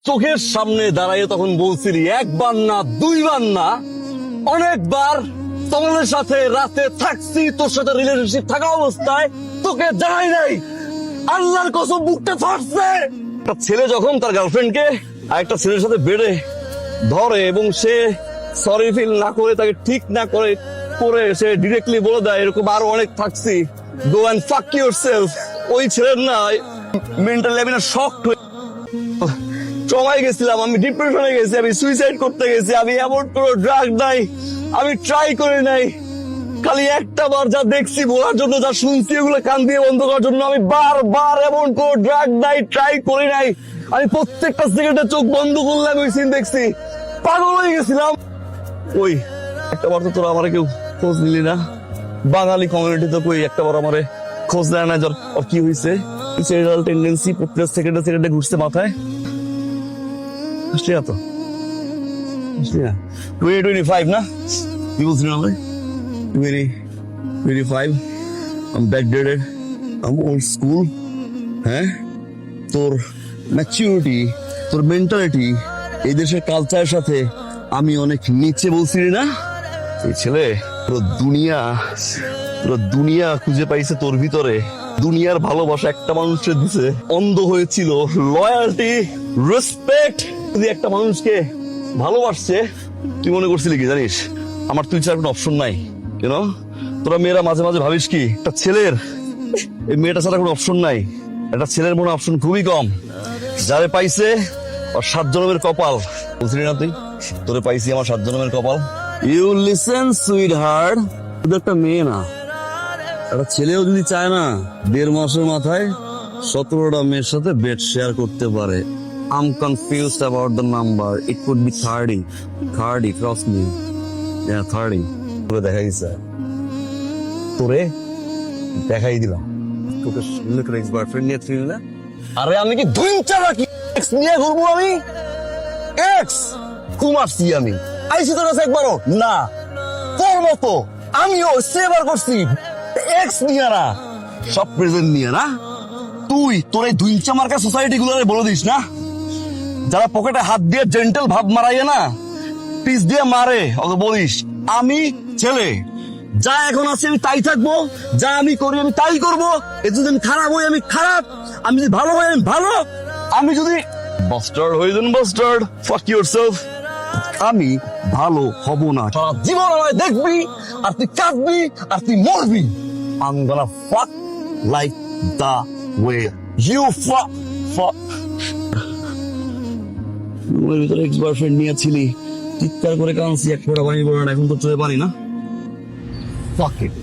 চোখের সামনে দাঁড়াইয়ে তখন বলছিলি একবার না দুইবার না অনেকবার তোমাদের সাথে রাতে থাকছি, তোর সাথে রিলেশনশিপ থাকা অবস্থায় তোকে জানাই নাই। আল্লাহর কসম বুকটা ফাটছে। একটা ছেলে যখন তার গার্লফ্রেন্ডকে আরেকটা ছেলের সাথে বেড়ে ধরে এবং সে সরি ফিল না করে, তাকে ঠিক না করে করে সে ডিরেক্টলি বলে দেয় এরকম আরো অনেক থাকছি, গো অ্যান্ড ফাক ইউরসেলফ। ওই ছেলের না মেন্টালি আমি না শকড হয়ে ট্রমায় গেছিলাম, আমি ডিপ্রেশনে গেছি, আমি সুইসাইড করতে গেছি। আমি এমন কোনো ড্রাগ নাই, আমি ট্রাই করি নাই। খালি একটা বার যা দেখছি বলার জন্য, যা শুনছি এগুলো কান দিয়ে বন্ধ করার জন্য আমি বারবার এমন কোন ড্রাগ নাই, ট্রাই করি নাই। আমি প্রত্যেকটা সেকেন্ডে চোখ বন্ধ করলাম, ওই সিন দেখছি, পাগল হয়ে গেছিলাম। ওই একটা বার তো তোরা আমার কেউ খোঁজ নিলি না, বাঙালি কমিউনিটি তো কই একটা বার আমারে খোঁজ নেয় না। ওর কি হয়েছে, সুইসাইডাল টেন্ডেন্সি প্রত্যেক সেকেন্ডে সেকেন্ডে ঘুরছে মাথায়। আসলি না তো, আসলি না 2025 না, কি বলছিলাম আমরা 2025 I'm backdated, I'm old school। হ্যাঁ, তোর ম্যাচুরিটি, তোর মেন্টালিটি এই দেশের কালচারের সাথে আমি অনেক নিচে বলছিলি না। এই ছেলে পুরো দুনিয়া খুঁজে পাইছে তোর ভিতরে। দুনিয়ার ভালোবাসা একটা মানুষের দিছে, অন্ধ হয়েছিল লয়ালটি, রেসপেক্ট। যদি একটা মানুষকে ভালোবাসছে, তুই মনে করছিলি কি জানিস আমার তুই ছাড়া কোনো অপশন নাই। কেন তোরা মেয়েরা মাঝে মাঝে ভাবিস কি একটা ছেলের এই মেয়েটা ছাড়া কোনো অপশন নাই। একটা ছেলের মনে অপশন খুবই কম। যারে পাইছে আর 7 জন্মের কপাল। বুঝলি না তুই, তোরে পাইছি আমার 7 জন্মের কপাল। ইউ লিসেন সুইট হার্ট, শুধু একটা মেয়ে না, একটা ছেলেও যদি চায় না 1.5 মাসের মাথায় 17টা মেয়ের সাথে বেড শেয়ার করতে পারে। I'm confused about the number. It could be 30. 30, trust me. Yeah, 30. তোরে দেখাই দিছে, তোরে দেখাই দিলাম। তোকে তোর এক্স বয়ফ্রেন্ড নিয়ে ছিল না? আরে আমি কি দুই চারা কি এক্স নিয়ে ঘুরবো? আমি এক্স কুমারছি, আমি আইসি তোর কাছে একবারও না। তোর মতো আমিও সেবার করছি এক্স নিয়ে না, সব প্রেজেন্ট নিয়ে না। তুই তোর এই দুই চামার্কা সোসাইটি গুলো বলে দিস না, যারা পকেটে হাত দিয়ে জেন্টেল ভাব মারাইয়ে না, পিস দিয়ে মারে, ওকে বলিস আমি ছেলে, যা এখন আছে আমি তাই থাকবো, যা আমি করি আমি তাই করবো। যদি আমি খারাপ হই আমি খারাপ, আমি যদি ভালো হই আমি ভালো, আমি যদি বাস্টার্ড হই দেন বাস্টার্ড, ফাক ইউরসেলফ। আমি ভালো হব না, সারা জীবন আমায় দেখবি আর তুই কাঁদবি আর তুই মরবি। I'm gonna fuck like the way you fuck। রুমের ভিতরে এক্স বয়ফ্রেন্ড নিয়েছিলি, চিৎকার করে কাঁদছি, এক ফোঁটা পানি পড়ে না, এখন তো চলে পারি না। Fuck it।